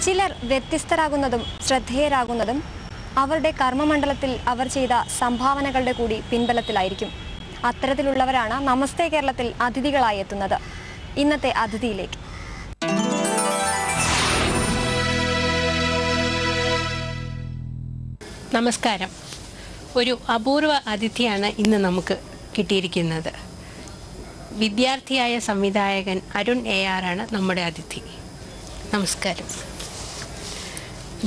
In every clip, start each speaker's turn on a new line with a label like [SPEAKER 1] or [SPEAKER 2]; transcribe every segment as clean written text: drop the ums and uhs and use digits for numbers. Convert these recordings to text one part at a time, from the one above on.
[SPEAKER 1] ചിലർ വ്യത്യസ്തരാകുന്നതും ശ്രദ്ധേയരാകുന്നതും അവരുടെ കർമ്മമണ്ഡലത്തിൽ അവർ ചെയ്ത സംഭാവനകളുടെ കൂടി പിൻബലത്തിലായിരിക്കും. അത്തരത്തിലുള്ളവരാണ് നമസ്തേ കേരളത്തിൽ അതിഥികളായി എത്തുന്നത്. ഇന്നത്തെ അതിഥിയിലേക്ക്.
[SPEAKER 2] നമസ്കാരം. ഒരു അപൂർവ അതിഥിയാണ് ഇന്ന് നമുക്ക് കിട്ടിയിരിക്കുന്നത്. വിദ്യാർത്ഥിയായ സംവിധായകൻ അരുൺ AR ആണ് നമ്മുടെ അതിഥി. നമസ്കാരം.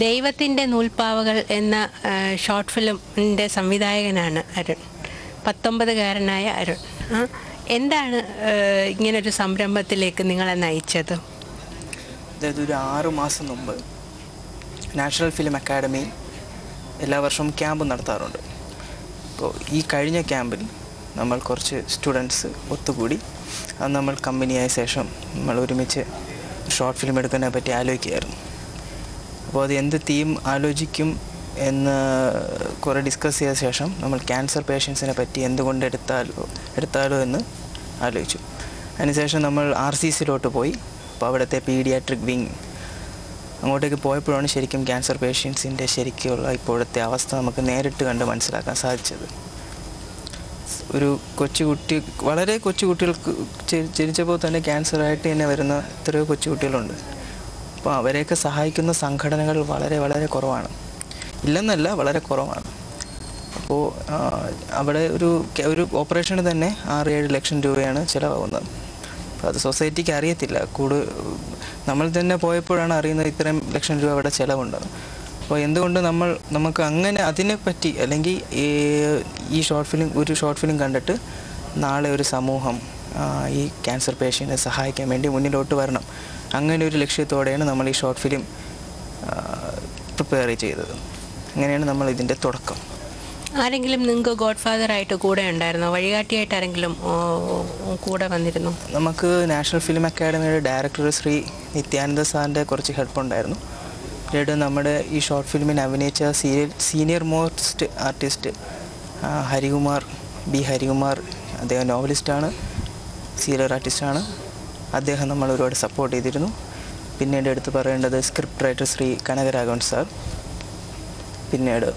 [SPEAKER 2] ദൈവത്തിൻ്റെ നൂൽപ്പാവകൾ എന്ന ഷോർട്ട് ഫിലിമിൻ്റെ സംവിധായകനാണ് അരുൺ. 19കാരനായ അരുൺ. എന്താണ് ഇങ്ങനൊരു സംരംഭത്തിലേക്ക് നിങ്ങളെ നയിച്ചത്?
[SPEAKER 3] അതായത് ഒരു 6 മാസം മുമ്പ് നാഷണൽ ഫിലിം അക്കാഡമി എല്ലാ വർഷവും ക്യാമ്പ് നടത്താറുണ്ട്. അപ്പോൾ ഈ കഴിഞ്ഞ ക്യാമ്പിൽ നമ്മൾ കുറച്ച് സ്റ്റുഡൻസ് ഒത്തുകൂടി അത് നമ്മൾ കമ്പനിയായ ശേഷം നമ്മൾ ഒരുമിച്ച് ഷോർട്ട് ഫിലിം എടുക്കുന്നതിനെ പറ്റി ആലോചിക്കുകയായിരുന്നു. അപ്പോൾ അത് എന്ത് തീം ആലോചിക്കും എന്ന് കുറേ ഡിസ്കസ് ചെയ്ത ശേഷം നമ്മൾ ക്യാൻസർ പേഷ്യൻസിനെ പറ്റി എന്തുകൊണ്ട് എടുത്താലോ എന്ന് ആലോചിച്ചു. അതിനുശേഷം നമ്മൾ RCCയിലോട്ട് പോയി. അപ്പോൾ അവിടുത്തെ പീഡിയാട്രിക് വിങ് അങ്ങോട്ടേക്ക് പോയപ്പോഴാണ് ശരിക്കും ക്യാൻസർ പേഷ്യൻസിൻ്റെ ശരിക്കുള്ള ഇപ്പോഴത്തെ അവസ്ഥ നമുക്ക് നേരിട്ട് കണ്ട് മനസ്സിലാക്കാൻ സാധിച്ചത്. ഒരു കൊച്ചുകുട്ടി, വളരെ കൊച്ചുകുട്ടികൾക്ക് ജനിച്ചപ്പോൾ തന്നെ ക്യാൻസറായിട്ട് തന്നെ വരുന്ന എത്രയോ കൊച്ചുകുട്ടികളുണ്ട്. അപ്പോൾ അവരെയൊക്കെ സഹായിക്കുന്ന സംഘടനകൾ വളരെ വളരെ കുറവാണ്. ഇല്ലെന്നല്ല, വളരെ കുറവാണ്. അപ്പോൾ അവിടെ ഒരു ഓപ്പറേഷന് തന്നെ 6-7 ലക്ഷം രൂപയാണ് ചിലവാകുന്നത്. അപ്പോൾ അത് സൊസൈറ്റിക്ക് അറിയത്തില്ല. നമ്മൾ തന്നെ പോയപ്പോഴാണ് അറിയുന്നത് ഇത്രയും ലക്ഷം രൂപ അവിടെ ചിലവുണ്ടെന്ന്. അപ്പോൾ എന്തുകൊണ്ട് നമുക്ക് അങ്ങനെ അതിനെപ്പറ്റി, അല്ലെങ്കിൽ ഈ ഒരു ഷോർട്ട് ഫിലിം കണ്ടിട്ട് നാളെ ഒരു സമൂഹം ഈ ക്യാൻസർ പേഷ്യൻറ്റിനെ സഹായിക്കാൻ വേണ്ടി മുന്നിലോട്ട് വരണം, അങ്ങനെ ഒരു ലക്ഷ്യത്തോടെയാണ് നമ്മൾ ഈ ഷോർട്ട് ഫിലിം പ്രിപ്പയർ ചെയ്തത്. അങ്ങനെയാണ് നമ്മൾ ഇതിൻ്റെ തുടക്കം.
[SPEAKER 2] ആരെങ്കിലും നിങ്ങൾക്ക് ഗോഡ് ഫാദർ ആയിട്ട് കൂടെ ഉണ്ടായിരുന്നോ? വഴികാട്ടിയായിട്ട് ആരെങ്കിലും കൂടെ വന്നിരുന്നു?
[SPEAKER 3] നമുക്ക് നാഷണൽ ഫിലിം അക്കാഡമിയുടെ ഡയറക്ടർ ശ്രീ നിത്യാനന്ദ സാറിൻ്റെ കുറച്ച് ഹെൽപ്പ് ഉണ്ടായിരുന്നു. പിന്നീട് നമ്മുടെ ഈ ഷോർട്ട് ഫിലിമിന് അഭിനയിച്ച സീനിയർ മോസ്റ്റ് ആർട്ടിസ്റ്റ് ഹരികുമാർ, അദ്ദേഹം നോവലിസ്റ്റാണ്, സീരിയൽ ആർട്ടിസ്റ്റാണ്. അദ്ദേഹം നമ്മൾ ഒരുപാട് സപ്പോർട്ട് ചെയ്തിരുന്നു. പിന്നീട് എടുത്ത് പറയേണ്ടത് script writer Shri Kanakaraghavan sir, പിന്നീട്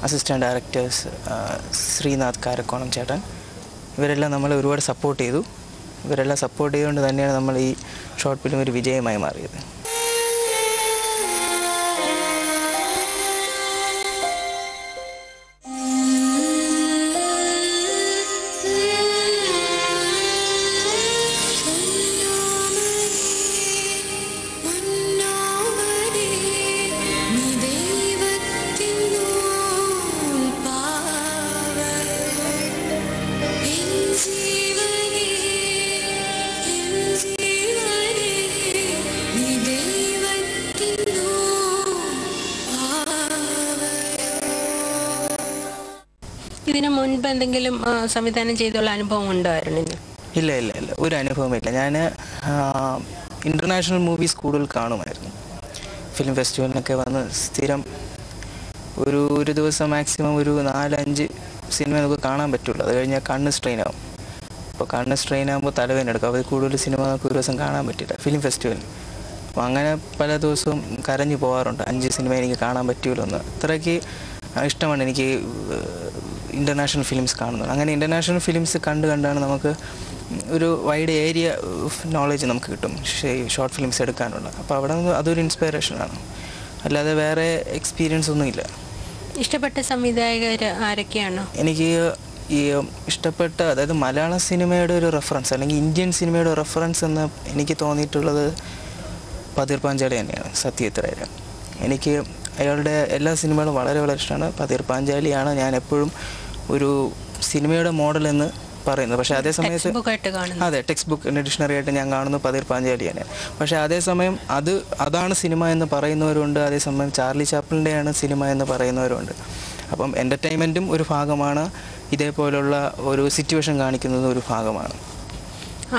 [SPEAKER 3] അസിസ്റ്റൻറ്റ് ഡയറക്ടേഴ്സ് ശ്രീനാഥ് കാരക്കോണം ചേട്ടൻ. ഇവരെല്ലാം നമ്മളെ ഒരുപാട് സപ്പോർട്ട് ചെയ്തു. ഇവരെല്ലാം സപ്പോർട്ട് ചെയ്തുകൊണ്ട് തന്നെയാണ് നമ്മൾ ഈ ഷോർട്ട് ഫിലിം ഒരു വിജയമായി മാറിയത്.
[SPEAKER 2] ഇതിനു മുൻപ് എന്തെങ്കിലും സംവിധാനം ചെയ്തുള്ള അനുഭവം ഉണ്ടോ അരുണിന്?
[SPEAKER 3] ഇല്ല, ഒരു അനുഭവമില്ല. ഞാൻ ഇൻ്റർനാഷണൽ മൂവീസ് കൂടുതൽ കാണുമായിരുന്നു. ഫിലിം ഫെസ്റ്റിവലിനൊക്കെ വന്ന് സ്ഥിരം ഒരു ദിവസം മാക്സിമം ഒരു 4-5 സിനിമ നമുക്ക് കാണാൻ പറ്റുള്ളൂ. അത് കഴിഞ്ഞാൽ കണ്ണ് സ്ട്രെയിൻ ആവും. അപ്പോൾ കണ്ണ് സ്ട്രെയിൻ ആകുമ്പോൾ തലവേദന എടുക്കും. അപ്പോൾ കൂടുതൽ സിനിമ നമുക്ക് ഒരു ദിവസം കാണാൻ പറ്റില്ല ഫിലിം ഫെസ്റ്റിവലിന്. അപ്പോൾ അങ്ങനെ പല ദിവസവും കരഞ്ഞു പോകാറുണ്ട്, 5 സിനിമ എനിക്ക് കാണാൻ പറ്റുമല്ലോ എന്ന്. അത്രയ്ക്ക് ഇഷ്ടമാണ് എനിക്ക് ഇൻ്റർനാഷണൽ ഫിലിംസ് കാണുന്നത്. അങ്ങനെ ഇൻ്റർനാഷണൽ ഫിലിംസ് കണ്ടാണ് നമുക്ക് ഒരു വൈഡ് ഏരിയ നോളജ് നമുക്ക് കിട്ടും ഷോർട്ട് ഫിലിംസ് എടുക്കാനുള്ള. അപ്പോൾ അവിടെ നിന്ന് അതൊരു ഇൻസ്പിറേഷനാണ്, അല്ലാതെ വേറെ എക്സ്പീരിയൻസ് ഒന്നുമില്ല.
[SPEAKER 2] ഇഷ്ടപ്പെട്ട സംവിധായകർ ആരൊക്കെയാണ്?
[SPEAKER 3] എനിക്ക് ഈ ഇഷ്ടപ്പെട്ട, അതായത് മലയാള സിനിമയുടെ ഒരു റെഫറൻസ് അല്ലെങ്കിൽ ഇന്ത്യൻ സിനിമയുടെ റെഫറൻസ് എന്ന് എനിക്ക് തോന്നിയിട്ടുള്ളത് പതീർ പാഞ്ചാലി തന്നെയാണ്, സത്യജിത്ത്. എനിക്ക് അയാളുടെ എല്ലാ സിനിമകളും വളരെ വളരെ ഇഷ്ടമാണ്. പതീർ പാഞ്ചാലിയാണ് ഞാൻ എപ്പോഴും ഒരു സിനിമയുടെ മോഡൽ എന്ന് പറയുന്നത്. പക്ഷേ അതേ സമയത്ത് അതെ, ടെക്സ്റ്റ് ബുക്ക് ഡിക്ഷണറി ആയിട്ട് ഞാൻ കാണുന്നത് പതീർ പാഞ്ചാലി തന്നെയാണ്. പക്ഷേ അതേസമയം അതാണ് സിനിമ എന്ന് പറയുന്നവരുണ്ട്, അതേസമയം ചാർലി ചാപ്ലിൻ്റെയാണ് സിനിമ എന്ന് പറയുന്നവരുണ്ട്. അപ്പം എൻ്റർടൈൻമെൻറ്റും ഒരു ഭാഗമാണ്, ഇതേപോലുള്ള ഒരു സിറ്റുവേഷൻ കാണിക്കുന്നത് ഒരു ഭാഗമാണ്.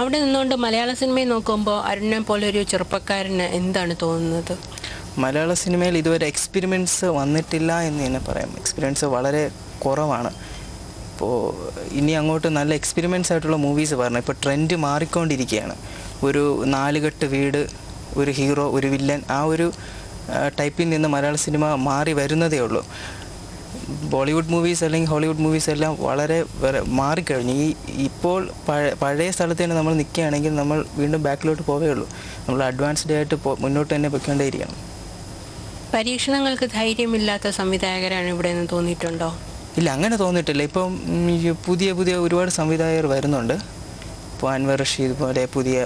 [SPEAKER 2] അവിടെ നിന്നുകൊണ്ട് മലയാള സിനിമയെ നോക്കുമ്പോൾ അരുണിനെ പോലെ ഒരു ചെറുപ്പക്കാരന് എന്താണ് തോന്നുന്നത്?
[SPEAKER 3] മലയാള സിനിമയിൽ ഇതുവരെ എക്സ്പെരിമെൻറ്റ്സ് വന്നിട്ടില്ല എന്ന് തന്നെ പറയാം. എക്സ്പീരിയൻസ് വളരെ കുറവാണ്. അപ്പോൾ ഇനി അങ്ങോട്ട് നല്ല എക്സ്പെരിമെൻറ്റ്സ് ആയിട്ടുള്ള മൂവീസ് പറഞ്ഞു. ഇപ്പോൾ ട്രെൻഡ് മാറിക്കൊണ്ടിരിക്കുകയാണ്. ഒരു 4 കെട്ട് വീട്, ഒരു ഹീറോ, ഒരു വില്ലൻ, ആ ഒരു ടൈപ്പിൽ നിന്ന് മലയാള സിനിമ മാറി വരുന്നതേ ഉള്ളൂ. ബോളിവുഡ് മൂവീസ് അല്ലെങ്കിൽ ഹോളിവുഡ് മൂവീസ് എല്ലാം വളരെ മാറിക്കഴിഞ്ഞു. ഇപ്പോൾ പഴയ സ്ഥലത്ത് തന്നെ നമ്മൾ നിൽക്കുകയാണെങ്കിൽ നമ്മൾ വീണ്ടും ബാക്കിലോട്ട് പോവേ ഉള്ളൂ. നമ്മൾ അഡ്വാൻസ്ഡ് ആയിട്ട് മുന്നോട്ട് തന്നെ പൊയ്ക്കൊണ്ടേയിരിക്കണം.
[SPEAKER 2] പരീക്ഷണങ്ങൾക്ക് ധൈര്യമില്ലാത്ത സംവിധായകരാണ് ഇവിടെ നിന്ന് തോന്നിയിട്ടുണ്ടോ?
[SPEAKER 3] ഇല്ല, അങ്ങനെ തോന്നിയിട്ടില്ല. ഇപ്പം പുതിയ ഒരുപാട് സംവിധായകർ വരുന്നുണ്ട്. ഇപ്പോൾ അൻവർ റഷീദ് പോലെ പുതിയ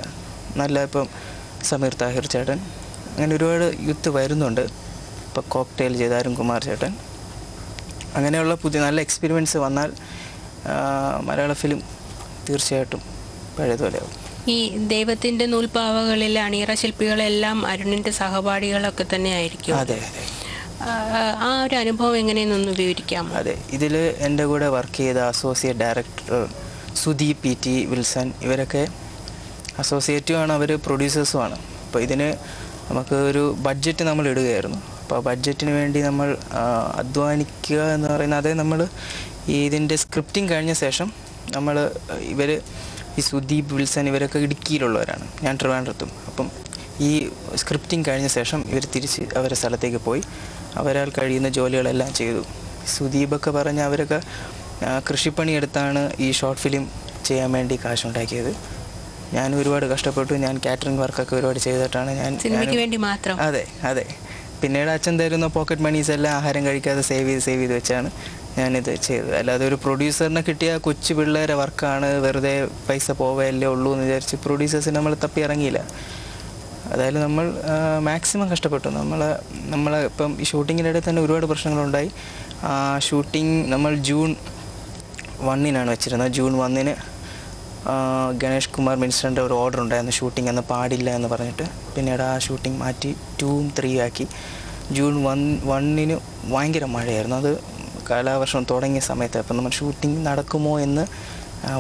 [SPEAKER 3] നല്ല, ഇപ്പം സമീർ താഹിർ ചേട്ടൻ, അങ്ങനെ ഒരുപാട് യൂത്ത് വരുന്നുണ്ട്. ഇപ്പോൾ കോക്ടെയിൽ ചെയ്ത അരുൺകുമാർ ചേട്ടൻ, അങ്ങനെയുള്ള പുതിയ നല്ല എക്സ്പീരിയൻസ് വന്നാൽ മലയാള ഫിലിം തീർച്ചയായിട്ടും പഴയതുപോലെയാവും.
[SPEAKER 2] ഈ ദൈവത്തിൻ്റെ നൂൽപ്പാവകളിലെ അണിയറ ശില്പികളെല്ലാം അരുണിൻ്റെ സഹപാഠികളൊക്കെ തന്നെ ആയിരിക്കും.
[SPEAKER 3] അതെ.
[SPEAKER 2] ആ ഒരു അനുഭവം എങ്ങനെയെന്നൊന്ന് വിവരിക്കാമോ?
[SPEAKER 3] അതെ, ഇതിൽ എൻ്റെ കൂടെ വർക്ക് ചെയ്ത associate director Sudeep PT Wilson, ഇവരൊക്കെ അസോസിയേറ്റുമാണ്, അവർ പ്രൊഡ്യൂസേഴ്സുമാണ്. അപ്പോൾ ഇതിന് നമുക്ക് ഒരു ബഡ്ജറ്റ് നമ്മൾ ഇടുകയായിരുന്നു. അപ്പോൾ ആ ബഡ്ജറ്റിന് വേണ്ടി നമ്മൾ അധ്വാനിക്കുക എന്ന് പറയുന്നത്, അതേ നമ്മൾ ഇതിൻ്റെ സ്ക്രിപ്റ്റിംഗ് കഴിഞ്ഞ ശേഷം ഇവർ ഈ സുദീപ് വിൽസൺ ഇവരൊക്കെ ഇടുക്കിയിലുള്ളവരാണ്, ഞാൻ ട്രിവാൻഡ്രത്തും. അപ്പം ഈ സ്ക്രിപ്റ്റിംഗ് കഴിഞ്ഞ ശേഷം ഇവർ തിരിച്ച് അവരുടെ സ്ഥലത്തേക്ക് പോയി അവരാൽ കഴിയുന്ന ജോലികളെല്ലാം ചെയ്തു. സുദീപൊക്കെ പറഞ്ഞ അവരൊക്കെ കൃഷിപ്പണി എടുത്താണ് ഈ ഷോർട്ട് ഫിലിം ചെയ്യാൻ വേണ്ടി കാശുണ്ടാക്കിയത്. ഞാൻ ഒരുപാട് കഷ്ടപ്പെട്ടു. ഞാൻ കാറ്ററിംഗ് വർക്കൊക്കെ ഒരുപാട് ചെയ്തിട്ടാണ്
[SPEAKER 2] സിനിമയ്ക്ക് വേണ്ടി മാത്രം.
[SPEAKER 3] അതെ. പിന്നീട് അച്ഛൻ തരുന്ന പോക്കറ്റ് മണീസ് എല്ലാം ആഹാരം കഴിക്കാതെ സേവ് ചെയ്ത് വെച്ചാണ് ഞാനിത് ചെയ്തത്. അല്ലാതെ ഒരു പ്രൊഡ്യൂസറിനെ കിട്ടിയ കൊച്ചു പിള്ളേരെ വർക്കാണ്, വെറുതെ പൈസ പോവല്ലേ ഉള്ളൂ എന്ന് വിചാരിച്ച് പ്രൊഡ്യൂസേഴ്സിന് നമ്മൾ തപ്പി ഇറങ്ങിയില്ല. അതായത് നമ്മൾ മാക്സിമം കഷ്ടപ്പെട്ടു. നമ്മളെ ഇപ്പം ഈ ഷൂട്ടിങ്ങിനിടെ തന്നെ ഒരുപാട് പ്രശ്നങ്ങളുണ്ടായി. ഷൂട്ടിംഗ് നമ്മൾ June 1 വെച്ചിരുന്നത്. June 1 ഗണേഷ് കുമാർ മിനിസ്റ്ററിൻ്റെ ഒരു ഓർഡർ ഉണ്ടായിരുന്നു, ഷൂട്ടിംഗ് അന്ന് പാടില്ല എന്ന് പറഞ്ഞിട്ട്. പിന്നീട് ആ ഷൂട്ടിംഗ് മാറ്റി 2ഉം 3ഉം ആക്കി. June 1 ഭയങ്കര മഴയായിരുന്നു. അത് കാലവർഷം തുടങ്ങിയ സമയത്ത്. അപ്പം നമ്മൾ ഷൂട്ടിംഗ് നടക്കുമോ എന്ന്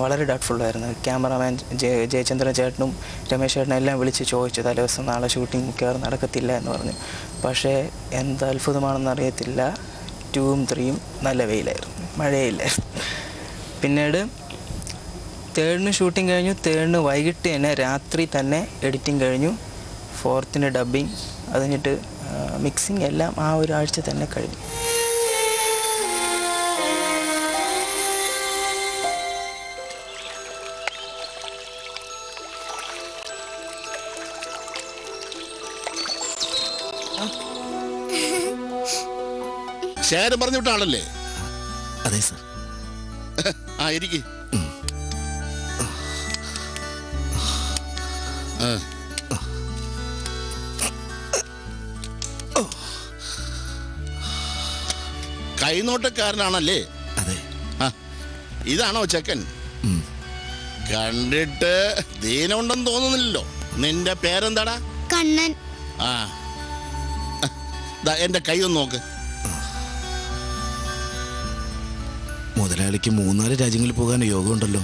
[SPEAKER 3] വളരെ ഡൗട്ട്ഫുള്ളായിരുന്നു. ക്യാമറാമാൻ ജയചന്ദ്രൻ ചേട്ടനും രമേശ് ചേട്ടനും എല്ലാം വിളിച്ച് ചോദിച്ചു, തലേദിവസം നാളെ ഷൂട്ടിംഗ് മിക്കവാറും നടക്കത്തില്ല എന്ന് പറഞ്ഞു. പക്ഷേ എന്ത് അത്ഭുതമാണെന്ന് അറിയത്തില്ല, 2ഉം 3ഉം നല്ല വെയിലായിരുന്നു, മഴയില്ലായിരുന്നു. പിന്നീട് 3rd ഷൂട്ടിംഗ് കഴിഞ്ഞു. 3rd വൈകിട്ട് തന്നെ, രാത്രി തന്നെ എഡിറ്റിംഗ് കഴിഞ്ഞു. 4th ഡബ്ബിങ്, അത് കഴിഞ്ഞിട്ട് മിക്സിങ് എല്ലാം ആ ഒരാഴ്ച തന്നെ കഴിഞ്ഞു.
[SPEAKER 4] ശേരം പറഞ്ഞു വിട്ടാണല്ലേ?
[SPEAKER 5] അതെ സർ.
[SPEAKER 4] ഇരിക്കെ. കൈനോട്ടക്കാരനാണല്ലേ?
[SPEAKER 5] അതെ.
[SPEAKER 4] ഇതാണോ ചെക്കൻ? കണ്ടിട്ട് ദീനമുണ്ടെന്ന് തോന്നുന്നില്ലല്ലോ. നിന്റെ പേരെന്താടാ?
[SPEAKER 6] കണ്ണൻ.
[SPEAKER 4] എന്റെ കൈ ഒന്ന് നോക്ക്.
[SPEAKER 5] മുതലാളിക്ക് 3-4 രാജ്യങ്ങളിൽ പോകാൻ യോഗമുണ്ടല്ലോ,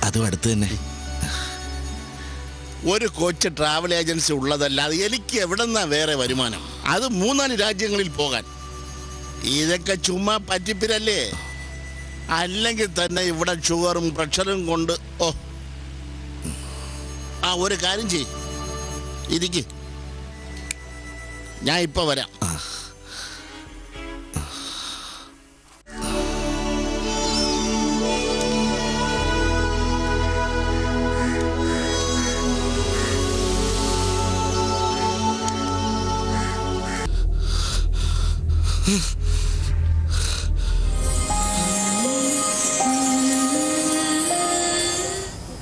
[SPEAKER 5] അതും അടുത്ത് തന്നെ.
[SPEAKER 4] ഒരു കൊച്ചു ട്രാവൽ ഏജൻസി ഉള്ളതല്ലാതെ എനിക്ക് എവിടെന്നാ വേറെ വരുമാനം? അത് 3-4 രാജ്യങ്ങളിൽ പോകാൻ. ഇതൊക്കെ ചുമ്മാ പറ്റിപ്പിരല്ലേ? അല്ലെങ്കിൽ തന്നെ ഇവിടെ ഷുഗറും പ്രഷറും കൊണ്ട് ഒരു കാര്യം ചെയ്യ്, ഇരിക്ക്, ഞാൻ ഇപ്പൊ വരാം.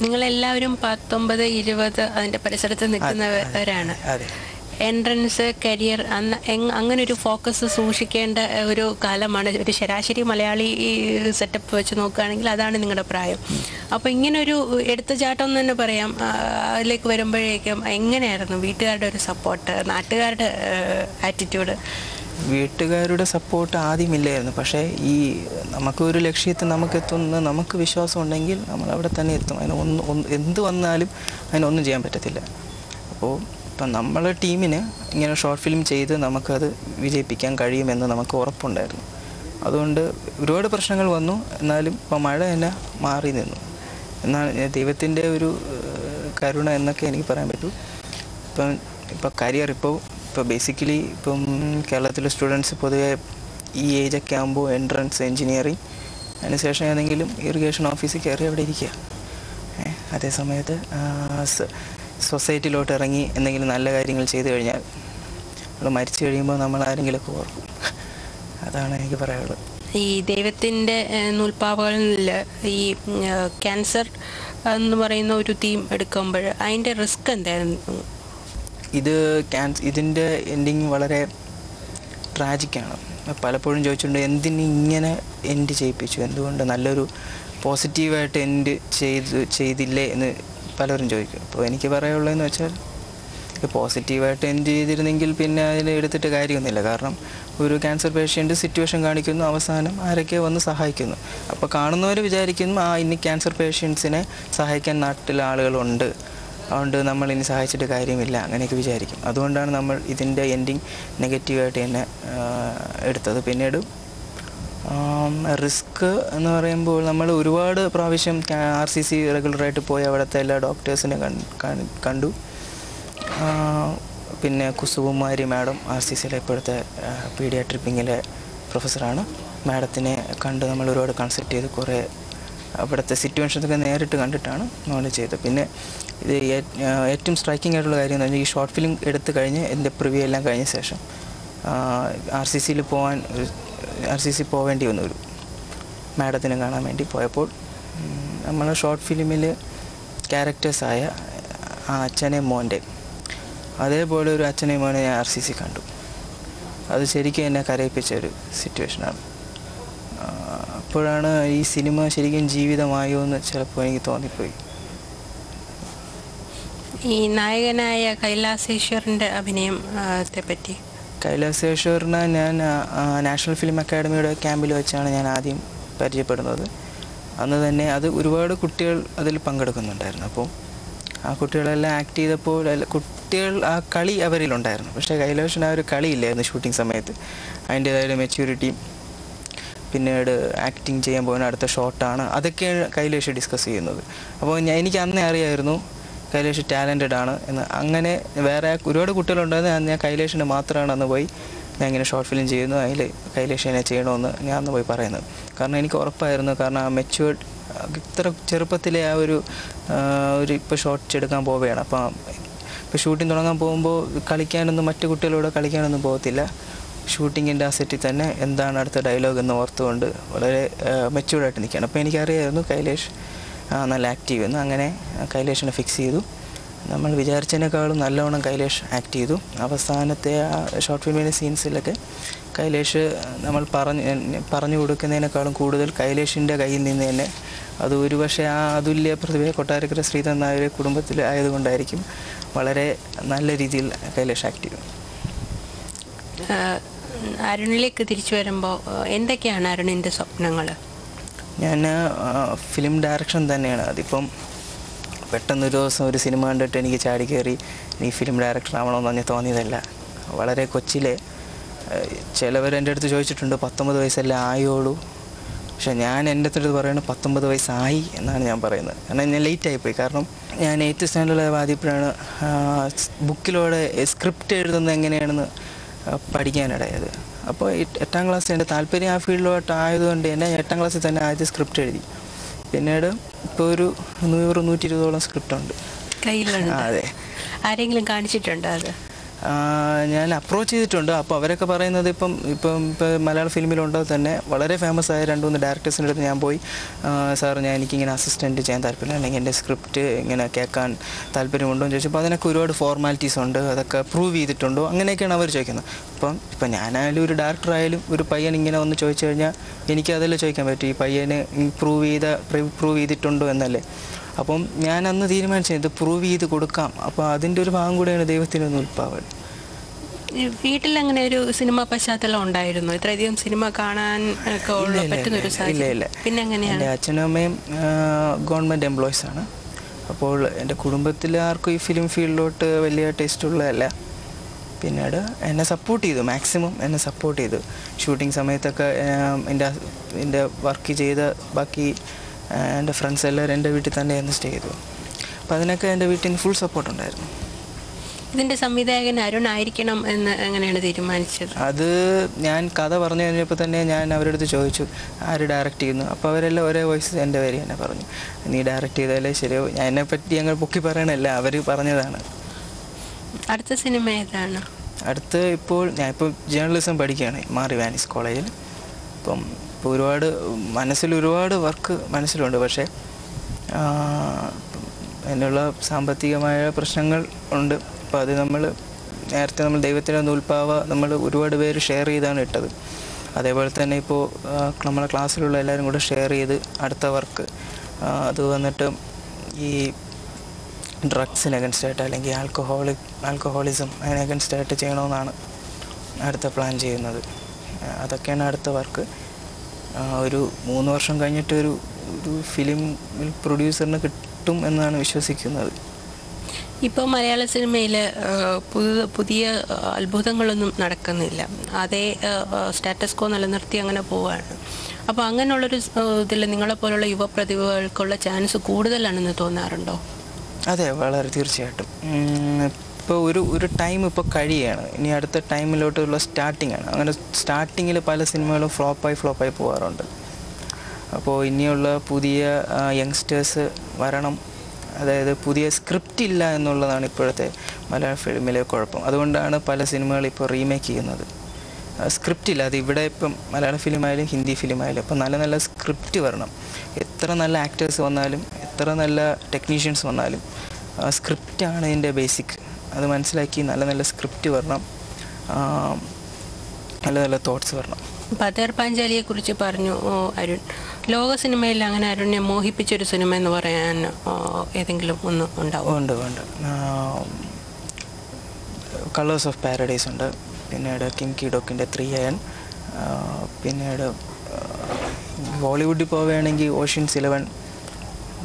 [SPEAKER 2] നിങ്ങളെല്ലാവരും 19, 20 അതിൻ്റെ പരിസരത്ത് നിൽക്കുന്നവരാണ്. എൻട്രൻസ്, കരിയർ, അങ്ങനെ ഒരു ഫോക്കസ് സൂക്ഷിക്കേണ്ട ഒരു കാലമാണ്. ഒരു ശരാശരി മലയാളി സെറ്റപ്പ് വെച്ച് നോക്കുകയാണെങ്കിൽ അതാണ് നിങ്ങളുടെ പ്രായം. അപ്പോൾ ഇങ്ങനൊരു എടുത്തുചാട്ടം എന്ന് തന്നെ പറയാം. അതിലേക്ക് വരുമ്പോഴേക്കും എങ്ങനെയായിരുന്നു വീട്ടുകാരുടെ ഒരു സപ്പോർട്ട്, നാട്ടുകാരുടെ ആറ്റിറ്റ്യൂഡ്?
[SPEAKER 3] വീട്ടുകാരുടെ സപ്പോർട്ട് ആദ്യമില്ലായിരുന്നു. പക്ഷേ ഈ നമുക്കൊരു ലക്ഷ്യത്തിൽ നമുക്ക് വിശ്വാസം ഉണ്ടെങ്കിൽ നമ്മൾ അവിടെ തന്നെ എത്തും. എന്ത് വന്നാലും അതിനൊന്നും ചെയ്യാൻ പറ്റത്തില്ല. അപ്പോൾ ഇപ്പം നമ്മളെ ടീമിന് ഇങ്ങനെ ഷോർട്ട് ഫിലിം ചെയ്ത് നമുക്കത് വിജയിപ്പിക്കാൻ കഴിയുമെന്ന് നമുക്ക് ഉറപ്പുണ്ടായിരുന്നു. അതുകൊണ്ട് ഒരുപാട് പ്രശ്നങ്ങൾ വന്നു. എന്നാലും ഇപ്പം മഴ തന്നെ മാറി നിന്നു എന്നാണ് ദൈവത്തിൻ്റെ ഒരു കരുണ എന്നൊക്കെ എനിക്ക് പറയാൻ പറ്റൂ. ഇപ്പം കരിയർ ഇപ്പോൾ ബേസിക്കലി ഇപ്പം കേരളത്തിലെ സ്റ്റുഡൻസ് പൊതുവെ ഈ ഏജൊക്കെ ആകുമ്പോൾ എൻട്രൻസ് എൻജിനീയറിങ്, അതിനുശേഷം ഏതെങ്കിലും ഇറിഗേഷൻ ഓഫീസിൽ കയറി അവിടെ ഇരിക്കുക. അതേ സമയത്ത് സൊസൈറ്റിയിലോട്ട് ഇറങ്ങി എന്തെങ്കിലും നല്ല കാര്യങ്ങൾ ചെയ്തു കഴിഞ്ഞാൽ നമ്മൾ മരിച്ചു കഴിയുമ്പോൾ നമ്മൾ ആരെങ്കിലുമൊക്കെ ഓർക്കും. അതാണ് എനിക്ക് പറയാനുള്ളത്.
[SPEAKER 2] ഈ ദൈവത്തിൻ്റെ നൂൽപ്പാവകളിൽ ഈ ക്യാൻസർ എന്ന് പറയുന്ന ഒരു തീം എടുക്കുമ്പോൾ അതിൻ്റെ റിസ്ക് എന്തായിരുന്നു?
[SPEAKER 3] ഇതിൻ്റെ എൻഡിങ് വളരെ ട്രാജിക്കാണ്. പലപ്പോഴും ചോദിച്ചിട്ടുണ്ട് എന്തിന് ഇങ്ങനെ എൻഡ് ചെയ്യിപ്പിച്ചു, എന്തുകൊണ്ട് നല്ലൊരു പോസിറ്റീവായിട്ട് എൻഡ് ചെയ്തില്ലേ എന്ന് പലരും ചോദിക്കും. അപ്പോൾ എനിക്ക് പറയാനുള്ളതെന്ന് വെച്ചാൽ പോസിറ്റീവായിട്ട് എൻഡ് ചെയ്തിരുന്നെങ്കിൽ പിന്നെ അതിൽ എടുത്തിട്ട് കാര്യമൊന്നുമില്ല. കാരണം ഒരു ക്യാൻസർ പേഷ്യൻ്റ് സിറ്റുവേഷൻ കാണിക്കുന്നു, അവസാനം ആരൊക്കെ വന്ന് സഹായിക്കുന്നു. അപ്പോൾ കാണുന്നവർ വിചാരിക്കുന്നു ഇനി ക്യാൻസർ പേഷ്യൻസിനെ സഹായിക്കാൻ നാട്ടിലെ ആളുകളുണ്ട്, അതുകൊണ്ട് നമ്മൾ ഇനി സഹായിച്ചിട്ട് കാര്യമില്ല, അങ്ങനെയൊക്കെ വിചാരിക്കും. അതുകൊണ്ടാണ് നമ്മൾ ഇതിൻ്റെ എൻഡിങ് നെഗറ്റീവായിട്ട് തന്നെ എടുത്തത്. പിന്നീട് റിസ്ക് എന്ന് പറയുമ്പോൾ നമ്മൾ ഒരുപാട് പ്രാവശ്യം RCC റെഗുലറായിട്ട് പോയി അവിടുത്തെ എല്ലാ ഡോക്ടേഴ്സിനെ കണ്ടു. പിന്നെ കുസുകുമാരി മാഡം RCCയിലെ ഇപ്പോഴത്തെ പീഡിയാട്രിക്കിങ്ങിലെ പ്രൊഫസറാണ്. മാഡത്തിനെ കണ്ട് നമ്മൾ ഒരുപാട് കൺസൾട്ട് ചെയ്ത് കുറേ അവിടുത്തെ സിറ്റുവേഷൻസൊക്കെ നേരിട്ട് കണ്ടിട്ടാണ് നമ്മൾ ചെയ്തത്. പിന്നെ ഇത് ഏറ്റവും സ്ട്രൈക്കിംഗ് ആയിട്ടുള്ള കാര്യം എന്ന് പറഞ്ഞാൽ ഈ ഷോർട്ട് ഫിലിം എടുത്ത് കഴിഞ്ഞ് എൻ്റെ പ്രിവ്യൂ എല്ലാം കഴിഞ്ഞ ശേഷം RCC പോവേണ്ടി വന്നു. ഒരു മാഡത്തിനെ കാണാൻ വേണ്ടി പോയപ്പോൾ നമ്മൾ ഷോർട്ട് ഫിലിമിൽ ക്യാരക്ടേഴ്സായ അച്ഛനെയും മോൻ്റെ അതേപോലെ ഒരു അച്ഛനെയും മോനെ ഞാൻ RCC കണ്ടു. അത് ശരിക്കും എന്നെ കരയിപ്പിച്ചൊരു സിറ്റുവേഷനാണ്. അപ്പോഴാണ് ഈ സിനിമ ശരിക്കും ജീവിതമായോ എന്ന് ചിലപ്പോൾ എനിക്ക് തോന്നിപ്പോയി.
[SPEAKER 2] ഈ നായകനായ കൈലാസേശ്വറിൻ്റെ അഭിനയത്തെ പറ്റി?
[SPEAKER 3] കൈലാസേശ്വറിനെ ഞാൻ നാഷണൽ ഫിലിം അക്കാഡമിയുടെ ക്യാമ്പിൽ വെച്ചാണ് ഞാൻ ആദ്യം പരിചയപ്പെടുന്നത്. അന്ന് തന്നെ അത് ഒരുപാട് കുട്ടികൾ അതിൽ പങ്കെടുക്കുന്നുണ്ടായിരുന്നു. അപ്പോൾ ആ കുട്ടികളെല്ലാം ആക്ട് ചെയ്തപ്പോൾ കുട്ടികൾ ആ കളി അവരിലുണ്ടായിരുന്നു. പക്ഷേ കൈലാസിന് ആ ഒരു കളിയില്ലായിരുന്നു ഷൂട്ടിംഗ് സമയത്ത്. അതിൻ്റേതായ മെച്യൂരിറ്റിയും പിന്നീട് ആക്ടിങ് ചെയ്യാൻ പോകുന്ന അടുത്ത ഷോട്ടാണ്, അതൊക്കെയാണ് കൈലാഷ് ഡിസ്കസ് ചെയ്യുന്നത്. അപ്പോൾ എനിക്ക് അന്നേ അറിയായിരുന്നു കൈലാഷ് ടാലൻറ്റഡ് ആണ് എന്ന്. അങ്ങനെ വേറെ ഒരുപാട് കുട്ടികളുണ്ടായിരുന്നു. ഞാൻ കൈലാഷിന് മാത്രമാണ് അന്ന് പോയി ഞാൻ ഇങ്ങനെ ഷോർട്ട് ഫിലിം ചെയ്യുന്നു, അതിൽ കൈലാഷ് എന്നെ ചെയ്യണമെന്ന് ഞാൻ അന്ന് പോയി പറയുന്നത്. കാരണം എനിക്ക് ഉറപ്പായിരുന്നു, കാരണം ആ മെച്യൂർഡ് ഇത്ര ചെറുപ്പത്തിലെ ആ ഒരു ഇപ്പോൾ ഷോർട്ട്സ് എടുക്കാൻ പോവുകയാണ്. അപ്പോൾ ഇപ്പോൾ ഷൂട്ടിംഗ് തുടങ്ങാൻ പോകുമ്പോൾ കളിക്കാനൊന്നും മറ്റു കുട്ടികളോട് കളിക്കാനൊന്നും പോകത്തില്ല. ഷൂട്ടിങ്ങിൻ്റെ ആ സെറ്റിൽ തന്നെ എന്താണ് അടുത്ത ഡയലോഗ് എന്ന് ഓർത്തുകൊണ്ട് വളരെ മെച്യൂർഡായിട്ട് നിൽക്കുകയാണ്. അപ്പോൾ എനിക്കറിയായിരുന്നു കൈലാഷ് നല്ല ആക്റ്റീവ് എന്ന്. അങ്ങനെ കൈലാഷിനെ ഫിക്സ് ചെയ്തു. നമ്മൾ വിചാരിച്ചതിനേക്കാളും നല്ലവണ്ണം കൈലാഷ് ആക്ട് ചെയ്തു. അവസാനത്തെ ആ ഷോർട്ട് ഫിലിമിൻ്റെ സീൻസിലൊക്കെ കൈലാഷ് നമ്മൾ പറഞ്ഞു കൊടുക്കുന്നതിനേക്കാളും കൂടുതൽ കൈലാഷിൻ്റെ കയ്യിൽ നിന്ന് തന്നെ അത് ഒരുപക്ഷെ ആ അതുല്യ പ്രതിഭ കൊട്ടാരക്കര ശ്രീധരൻ നായർ കുടുംബത്തിൽ ആയതുകൊണ്ടായിരിക്കും വളരെ നല്ല രീതിയിൽ കൈലാഷ് ആക്ട് ചെയ്തു.
[SPEAKER 2] അരുണിലേക്ക് തിരിച്ചു വരുമ്പോൾ എന്തൊക്കെയാണ് അരുണിൻ്റെ സ്വപ്നങ്ങൾ?
[SPEAKER 3] ഞാൻ ഫിലിം ഡയറക്ഷൻ തന്നെയാണ്. അതിപ്പം പെട്ടെന്നൊരു ദിവസം ഒരു സിനിമ കണ്ടിട്ട് എനിക്ക് ചാടി കയറി ഈ ഫിലിം ഡയറക്ടർ ആവണമെന്ന് പറഞ്ഞ് തോന്നിയതല്ല. വളരെ കൊച്ചിലെ ചിലവർ എൻ്റെ അടുത്ത് ചോദിച്ചിട്ടുണ്ട് 19 വയസ്സല്ലേ ആയോളൂ. പക്ഷേ ഞാൻ എൻ്റെ അടുത്ത് പറയുന്നത് 19 വയസ്സായി എന്നാണ് ഞാൻ പറയുന്നത്. കാരണം ഞാൻ ലേറ്റായിപ്പോയി. കാരണം ഞാൻ 8th സ്റ്റാൻഡേർഡിൽ ആദ്യപ്പോഴാണ് ബുക്കിലൂടെ സ്ക്രിപ്റ്റ് എഴുതുന്നത് എങ്ങനെയാണെന്ന് പഠിക്കാനിടയത്. അപ്പോൾ 8ാം ക്ലാസ് എൻ്റെ താല്പര്യം ആ ഫീൽഡിലോട്ട് ആയതുകൊണ്ട് തന്നെ 8ാം ക്ലാസ്സിൽ തന്നെ ആദ്യം സ്ക്രിപ്റ്റ് എഴുതി. പിന്നീട് ഇപ്പോൾ ഒരു 100-120ഓളം സ്ക്രിപ്റ്റ് ഉണ്ട്
[SPEAKER 2] കയ്യിലുണ്ട്.
[SPEAKER 3] അതെ.
[SPEAKER 2] ആരെങ്കിലും കാണിച്ചിട്ടുണ്ടോ അത്?
[SPEAKER 3] ഞാൻ അപ്രോച്ച് ചെയ്തിട്ടുണ്ട്. അപ്പോൾ അവരൊക്കെ പറയുന്നത് ഇപ്പം മലയാള ഫിലിമിലുണ്ടോ തന്നെ വളരെ ഫേമസ് ആയ 2-3 ഡയറക്ടേഴ്സിൻ്റെ അടുത്ത് ഞാൻ പോയി, സാർ എനിക്കിങ്ങനെ അസിസ്റ്റൻറ്റ് ചെയ്യാൻ താല്പര്യം, അല്ലെങ്കിൽ എൻ്റെ സ്ക്രിപ്റ്റ് ഇങ്ങനെ കേൾക്കാൻ താല്പര്യമുണ്ടോ എന്ന് ചോദിച്ചപ്പോൾ അതിനൊക്കെ ഒരുപാട് ഫോർമാലിറ്റീസ് ഉണ്ട്, അതൊക്കെ പ്രൂവ് ചെയ്തിട്ടുണ്ടോ, അങ്ങനെയൊക്കെയാണ് അവർ ചോദിക്കുന്നത്. ഇപ്പം ഞാനായാലും ഒരു ഡയറക്ടറായാലും ഒരു പയ്യൻ ഇങ്ങനെ ഒന്ന് ചോദിച്ചു കഴിഞ്ഞാൽ എനിക്ക് അതല്ലേ ചോദിക്കാൻ പറ്റും, ഈ പയ്യന് പ്രൂവ് ചെയ്തിട്ടുണ്ടോ എന്നല്ലേ. അപ്പം ഞാൻ അന്ന് തീരുമാനിച്ചത് ഇത് പ്രൂവ് ചെയ്ത് കൊടുക്കാം. അപ്പോൾ അതിൻ്റെ ഒരു ഭാഗം കൂടെയാണ് ദൈവത്തിൻ്റെ നൂൽപ്പാവൽ.
[SPEAKER 2] വീട്ടിൽ അങ്ങനെ ഒരു സിനിമ പശ്ചാത്തലം ഉണ്ടായിരുന്നു? ഇത്രയധികം സിനിമ കാണാൻ പറ്റുന്നൊരു സാഹചര്യം? പിന്നെ എങ്ങനെയാണ്?
[SPEAKER 3] എൻ്റെ അച്ഛനും അമ്മയും ഗവൺമെൻറ് എംപ്ലോയീസ് ആണ്. അപ്പോൾ എൻ്റെ കുടുംബത്തിൽ ആർക്കും ഈ ഫിലിം ഫീൽഡിലോട്ട് വലിയ ടേസ്റ്റ് ഉള്ളതല്ല. പിന്നീട് എന്നെ സപ്പോർട്ട് ചെയ്തു, മാക്സിമം എന്നെ സപ്പോർട്ട് ചെയ്തു. ഷൂട്ടിംഗ് സമയത്തൊക്കെ എൻ്റെ വർക്ക് ചെയ്ത ബാക്കി എൻ്റെ ഫ്രണ്ട്സ് എല്ലാവരും എൻ്റെ വീട്ടിൽ തന്നെയായിരുന്നു സ്റ്റേ ചെയ്തു. അപ്പോൾ അതിനൊക്കെ എൻ്റെ വീട്ടിൽ നിന്ന് ഫുൾ സപ്പോർട്ടുണ്ടായിരുന്നു.
[SPEAKER 2] ഇതിൻ്റെ സംവിധായകൻ അരുൺ ആയിരിക്കണം എന്ന് എങ്ങനെയാണ് തീരുമാനിച്ചത്?
[SPEAKER 3] അത് ഞാൻ കഥ പറഞ്ഞു കഴിഞ്ഞപ്പോൾ തന്നെ ഞാൻ അവരുടെ അടുത്ത് ചോദിച്ചു ആര് ഡയറക്റ്റ് ചെയ്യുന്നു. അപ്പോൾ അവരെല്ലാം ഒരേ വോയിസ് എൻ്റെ പേര് തന്നെ പറഞ്ഞു, നീ ഡയറക്റ്റ് ചെയ്താലേ ശരിയോ. ഞാൻ എന്നെപ്പറ്റി ഞങ്ങൾ പൊക്കി പറയണല്ല, അവർ പറഞ്ഞതാണ്.
[SPEAKER 2] അടുത്ത സിനിമ ഏതാണ്?
[SPEAKER 3] അടുത്ത് ഞാനിപ്പോൾ ജേർണലിസം പഠിക്കുകയാണ് മാർ ഇവാനിസ് കോളേജിൽ. ഇപ്പോൾ ഒരുപാട് ഒരുപാട് വർക്ക് മനസ്സിലുണ്ട്. പക്ഷേ അതിനുള്ള സാമ്പത്തികമായ പ്രശ്നങ്ങൾ ഉണ്ട്. അപ്പോൾ അത് നേരത്തെ ദൈവത്തിൻ്റെ നൂൽപ്പാവ ഒരുപാട് പേര് ഷെയർ ചെയ്താണ് ഇട്ടത്. അതേപോലെ തന്നെ ഇപ്പോൾ നമ്മളെ ക്ലാസ്സിലുള്ള എല്ലാവരും കൂടെ ഷെയർ ചെയ്ത് അടുത്ത വർക്ക് അത് വന്നിട്ട് ഈ ഡ്രഗ്സിന് അഗൻസ്റ്റായിട്ട് അല്ലെങ്കിൽ ആൽക്കഹോളിസം അതിന് അഗൻസ്റ്റായിട്ട് ചെയ്യണമെന്നാണ് അടുത്ത പ്ലാൻ ചെയ്യുന്നത്. അതൊക്കെയാണ് അടുത്ത വർക്ക്. ഒരു 3 വർഷം കഴിഞ്ഞിട്ട് ഒരു ഫിലിം പ്രൊഡ്യൂസറിന് കിട്ടും എന്നാണ് വിശ്വസിക്കുന്നത്.
[SPEAKER 2] ഇപ്പോൾ മലയാള സിനിമയിൽ പുതിയ അത്ഭുതങ്ങളൊന്നും നടക്കുന്നില്ല. അതേ സ്റ്റാറ്റസ് കോ നിലനിർത്തി അങ്ങനെ പോവുകയാണ്. അപ്പോൾ അങ്ങനെയുള്ളൊരു ഇതിൽ നിങ്ങളെപ്പോലുള്ള യുവപ്രതിഭകൾക്കുള്ള ചാൻസ് കൂടുതലാണെന്ന് തോന്നാറുണ്ടോ?
[SPEAKER 3] അതെ, വളരെ തീർച്ചയായിട്ടും. ഇപ്പോൾ ഒരു ടൈം ഇപ്പോൾ കഴിയുകയാണ്. ഇനി അടുത്ത ടൈമിലോട്ടുള്ള സ്റ്റാർട്ടിങ്ങാണ്. അങ്ങനെ സ്റ്റാർട്ടിങ്ങിൽ പല സിനിമകളും ഫ്ലോപ്പായി പോകാറുണ്ട്. അപ്പോൾ ഇനിയുള്ള പുതിയ യങ്സ്റ്റേഴ്സ് വരണം. അതായത് പുതിയ സ്ക്രിപ്റ്റ് ഇല്ല എന്നുള്ളതാണ് ഇപ്പോഴത്തെ മലയാള ഫിലിമിലെ കുഴപ്പം. അതുകൊണ്ടാണ് പല സിനിമകൾ ഇപ്പോൾ റീമേക്ക് ചെയ്യുന്നത്. സ്ക്രിപ്റ്റ് ഇല്ല. അത് ഇവിടെ ഇപ്പം മലയാള ഫിലിമായാലും ഹിന്ദി ഫിലിമായാലും ഇപ്പോൾ നല്ല നല്ല സ്ക്രിപ്റ്റ് വരണം. എത്ര നല്ല ആക്ടേഴ്സ് വന്നാലും എത്ര നല്ല ടെക്നീഷ്യൻസ് വന്നാലും സ്ക്രിപ്റ്റാണ് ഇതിൻ്റെ ബേസിക്. അത് മനസ്സിലാക്കി നല്ല നല്ല സ്ക്രിപ്റ്റ് വരണം, നല്ല നല്ല തോട്ട്സ് വരണം.
[SPEAKER 2] പതേർ പാഞ്ചാലിയെ കുറിച്ച് പറഞ്ഞു അരുൺ. ലോക സിനിമയിൽ അങ്ങനെ അരുണിനെ മോഹിപ്പിച്ചൊരു സിനിമ എന്ന് പറയാൻ ഏതെങ്കിലും ഒന്ന് ഉണ്ടാവും?
[SPEAKER 3] ഉണ്ട്. കളേഴ്സ് ഓഫ് പാരഡൈസ് ഉണ്ട്. പിന്നീട് കിം കി ഡോക്കിൻ്റെ 3 Iron. പിന്നീട് ബോളിവുഡിൽ പോവുകയാണെങ്കിൽ ഓഷ്യൻസ് 11,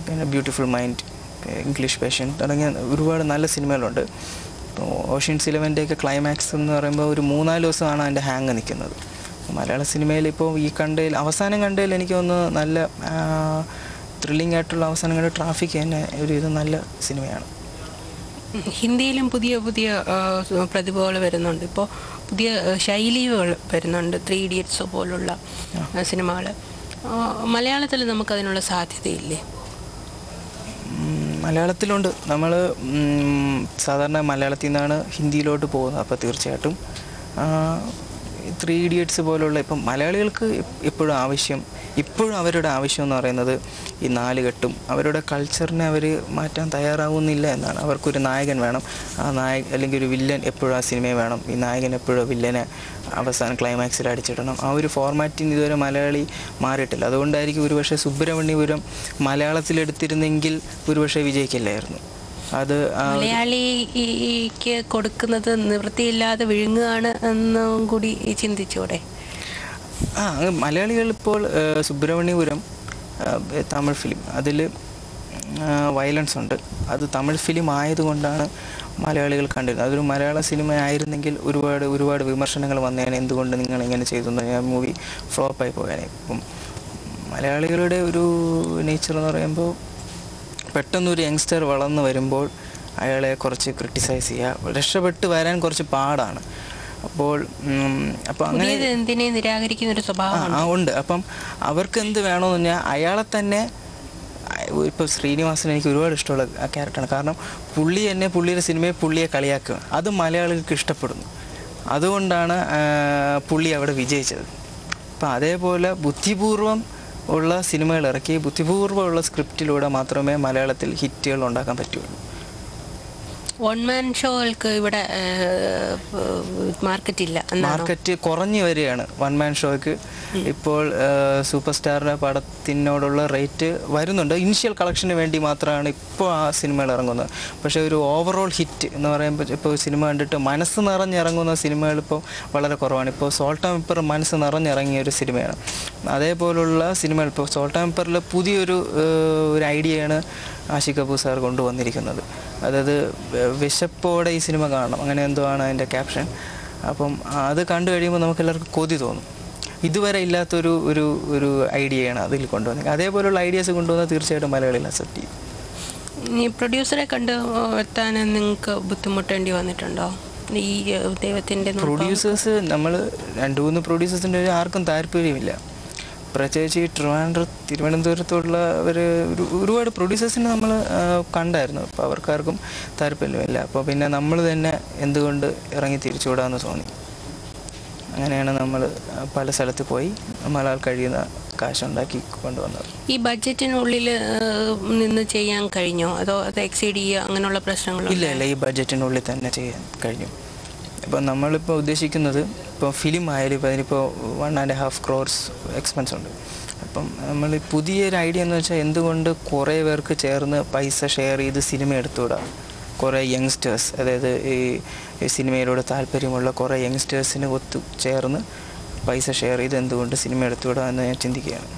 [SPEAKER 3] പിന്നെ ബ്യൂട്ടിഫുൾ മൈൻഡ്, ഇംഗ്ലീഷ് പേഷ്യൻ്റ് തുടങ്ങിയ ഒരുപാട് നല്ല സിനിമകളുണ്ട്. ഇപ്പോൾ ഓഷ്യൻസ് 11ൻ്റെയൊക്കെ ക്ലൈമാക്സ് എന്ന് പറയുമ്പോൾ ഒരു 3-4 ദിവസമാണ് അതിൻ്റെ ഹാങ് നിൽക്കുന്നത്. മലയാള സിനിമയിൽ ഇപ്പോൾ അവസാനം കണ്ടതിൽ എനിക്ക് തോന്നുന്നു നല്ല ത്രില്ലിംഗ് ആയിട്ടുള്ള അവസാനം കണ്ട ട്രാഫിക് തന്നെ ഇത് നല്ല സിനിമയാണ്.
[SPEAKER 2] ഹിന്ദിയിലും പുതിയ പ്രതിഭകൾ വരുന്നുണ്ട്. ഇപ്പോൾ പുതിയ ശൈലികൾ വരുന്നുണ്ട്. 3 Idiots പോലുള്ള സിനിമകൾ. മലയാളത്തിൽ നമുക്കതിനുള്ള സാധ്യതയില്ലേ?
[SPEAKER 3] മലയാളത്തിലുണ്ട്. നമ്മൾ സാധാരണ മലയാളത്തിൽ നിന്നാണ് ഹിന്ദിയിലോട്ട് പോകുന്നത്. അപ്പോൾ തീർച്ചയായിട്ടും 3 Idiots പോലുള്ള ഇപ്പം മലയാളികൾക്ക് ഇപ്പോഴും അവരുടെ ആവശ്യം എന്ന് പറയുന്നത് ഈ 4 കെട്ടും അവരുടെ കൾച്ചറിനെ അവർ മാറ്റാൻ തയ്യാറാവുന്നില്ല എന്നാണ്. അവർക്കൊരു നായകൻ വേണം. അല്ലെങ്കിൽ ഒരു വില്ലൻ എപ്പോഴും ആ സിനിമയിൽ വേണം. ഈ നായകൻ എപ്പോഴും വില്ലനെ അവസാനം ക്ലൈമാക്സിൽ അടിച്ചിടണം. ആ ഒരു ഫോർമാറ്റിന് ഇതുവരെ മലയാളി മാറിയിട്ടില്ല. അതുകൊണ്ടായിരിക്കും ഒരുപക്ഷെ സുബ്രഹ്മണ്യപുരം മലയാളത്തിലെടുത്തിരുന്നെങ്കിൽ ഒരുപക്ഷെ വിജയിക്കില്ലായിരുന്നു. അത്
[SPEAKER 2] മലയാളിക്ക് കൊടുക്കുന്നത് നിവൃത്തിയില്ലാതെ വിഴുങ്ങുകയാണ് എന്നും കൂടി ചിന്തിച്ചൂടെ?
[SPEAKER 3] മലയാളികൾ ഇപ്പോൾ സുബ്രഹ്മണ്യപുരം തമിഴ് ഫിലിം, അതിൽ വയലൻസ് ഉണ്ട്. അത് തമിഴ് ഫിലിം ആയതുകൊണ്ടാണ് മലയാളികൾ കണ്ടിരുന്നത്. അതൊരു മലയാള സിനിമ ആയിരുന്നെങ്കിൽ ഒരുപാട് വിമർശനങ്ങൾ വന്നേനെ. എന്തുകൊണ്ട് നിങ്ങൾ ഇങ്ങനെ ചെയ്തു, മൂവി ഫ്ലോപ്പായി പോയാനെ. ഇപ്പം മലയാളികളുടെ ഒരു നേച്ചർ എന്ന് പറയുമ്പോൾ പെട്ടെന്നൊരു യങ്സ്റ്റർ വളർന്നു വരുമ്പോൾ അയാളെ കുറച്ച് ക്രിട്ടിസൈസ് ചെയ്യുക, രക്ഷപ്പെട്ട് വരാൻ കുറച്ച് പാടാണ്. അപ്പോൾ അങ്ങനെ
[SPEAKER 2] നിരാകരിക്കുന്നൊരു സ്വഭാവം
[SPEAKER 3] ഉണ്ട്. അപ്പം അവർക്ക് എന്ത് വേണമെന്ന് പറഞ്ഞാൽ അയാളെ തന്നെ. ഇപ്പോൾ ശ്രീനിവാസൻ എനിക്ക് ഒരുപാട് ഇഷ്ടമുള്ള ക്യാരക്ടറാണ്. കാരണം പുള്ളിയുടെ സിനിമയെ പുള്ളിയെ കളിയാക്കുക, അത് മലയാളികൾക്ക് ഇഷ്ടപ്പെടുന്നു. അതുകൊണ്ടാണ് പുള്ളി അവിടെ വിജയിച്ചത്. അപ്പം അതേപോലെ ബുദ്ധിപൂർവം ഉള്ള സിനിമകൾ ഇറക്കി ബുദ്ധിപൂർവ്വമുള്ള സ്ക്രിപ്റ്റിലൂടെ മാത്രമേ മലയാളത്തിൽ ഹിറ്റുകൾ ഉണ്ടാക്കാൻ പറ്റുള്ളൂ.
[SPEAKER 2] വൺ മാൻ ഷോകൾക്ക് ഇവിടെ മാർക്കറ്റ്
[SPEAKER 3] കുറഞ്ഞു വരികയാണ്. വൺ മാൻ ഷോയ്ക്ക് ഇപ്പോൾ സൂപ്പർ സ്റ്റാറിൻ്റെ പടത്തിനോടുള്ള റേറ്റ് വരുന്നുണ്ട്. ഇനിഷ്യൽ കളക്ഷന് വേണ്ടി മാത്രമാണ് ഇപ്പോൾ ആ സിനിമകൾ ഇറങ്ങുന്നത്. പക്ഷേ ഒരു ഓവറോൾ ഹിറ്റ് എന്ന് പറയുമ്പോൾ ഇപ്പോൾ സിനിമ കണ്ടിട്ട് മനസ്സ് നിറഞ്ഞിറങ്ങുന്ന സിനിമകൾ ഇപ്പോൾ വളരെ കുറവാണ്. ഇപ്പോൾ സോൾട്ട് ആൻഡ് പെപ്പർ മനസ്സ് നിറഞ്ഞിറങ്ങിയ ഒരു സിനിമയാണ്. അതേപോലുള്ള സിനിമകൾ ഇപ്പോൾ സോൾട്ട് ആൻഡ് പെപ്പറിൽ പുതിയൊരു ഐഡിയയാണ് ആഷിഖ് കപൂർ സാർ കൊണ്ടുവന്നിരിക്കുന്നത്. അതായത് വിശപ്പോടെ ഈ സിനിമ കാണണം, അങ്ങനെ എന്തോ ആണ് അതിൻ്റെ ക്യാപ്ഷൻ. അപ്പം അത് കണ്ടു കഴിയുമ്പോൾ നമുക്ക് എല്ലാവർക്കും കൊതി തോന്നും. ഇതുവരെ ഇല്ലാത്തൊരു ഒരു ഒരു ഐഡിയയാണ് അതിൽ കൊണ്ടുവന്നത്. അതേപോലുള്ള ഐഡിയാസ് കൊണ്ടുവന്നാൽ തീർച്ചയായിട്ടും മലയാളികൾ അക്സെപ്റ്റ് ചെയ്യും.
[SPEAKER 2] ഈ പ്രൊഡ്യൂസറെ കണ്ട് എത്താൻ നിങ്ങൾക്ക് ബുദ്ധിമുട്ടേണ്ടി വന്നിട്ടുണ്ടോ? ഈ ദൈവത്തിൻ്റെ
[SPEAKER 3] പ്രൊഡ്യൂസേഴ്സ് നമ്മൾ 2-3 പ്രൊഡ്യൂസേഴ്സിൻ്റെ ആർക്കും താല്പര്യമില്ല. പ്രത്യേകിച്ച് ഈ തിരുവനന്തപുരത്തുള്ള ഒരുപാട് പ്രൊഡ്യൂസേഴ്സിനെ നമ്മൾ കണ്ടായിരുന്നു. അപ്പോൾ അവർക്കാർക്കും താല്പര്യമില്ല. അപ്പോൾ പിന്നെ നമ്മൾ തന്നെ എന്തുകൊണ്ട് ഇറങ്ങി തിരിച്ചുവിടാമെന്ന് തോന്നി. അങ്ങനെയാണ് നമ്മൾ പല സ്ഥലത്ത് പോയി നമ്മളാൽ കഴിയുന്ന കാശുണ്ടാക്കി കൊണ്ടുവന്നത്.
[SPEAKER 2] ഈ ബഡ്ജറ്റിനുള്ളിൽ നിന്ന് ചെയ്യാൻ കഴിഞ്ഞോ, അതോ അത് എക്സീഡ് ചെയ്യുക അങ്ങനെയുള്ള പ്രശ്നങ്ങളോ?
[SPEAKER 3] ഇല്ല, ഈ ബഡ്ജറ്റിനുള്ളിൽ തന്നെ ചെയ്യാൻ കഴിഞ്ഞു. ഇപ്പം നമ്മളിപ്പോൾ ഉദ്ദേശിക്കുന്നത് ഇപ്പോൾ ഫിലിം ആയാലും ഇപ്പോൾ അതിനിപ്പോൾ 1.5 crores എക്സ്പെൻസ് ഉണ്ട്. അപ്പം നമ്മൾ പുതിയൊരു ഐഡിയ എന്ന് വെച്ചാൽ എന്തുകൊണ്ട് കുറേ പേർക്ക് ചേർന്ന് പൈസ ഷെയർ ചെയ്ത് സിനിമ എടുത്തുകൂടാ. കുറേ യങ്സ്റ്റേഴ്സ്, അതായത് ഈ സിനിമയിലൂടെ താല്പര്യമുള്ള കുറേ യങ്സ്റ്റേഴ്സിന് ഒത്തു ചേർന്ന് പൈസ ഷെയർ ചെയ്ത് എന്തുകൊണ്ട് സിനിമ എടുത്തുകൂടാ എന്ന് ഞാൻ ചിന്തിക്കുകയാണ്.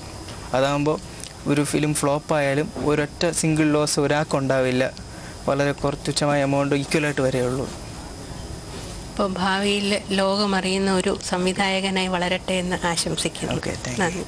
[SPEAKER 3] അതാകുമ്പോൾ ഒരു ഫിലിം ഫ്ലോപ്പായാലും ഒരൊറ്റ സിംഗിൾ ലോസ് ഒരാൾക്കുണ്ടാവില്ല. വളരെ തുച്ഛമായ എമൗണ്ട് ഈക്വലായിട്ട് വരെയുള്ളൂ.
[SPEAKER 2] ഇപ്പോൾ ഭാവിയിൽ ലോകമറിയുന്ന ഒരു സംവിധായകനായി വളരട്ടെ എന്ന് ആശംസിക്കുന്നു.
[SPEAKER 3] Okay, thank you.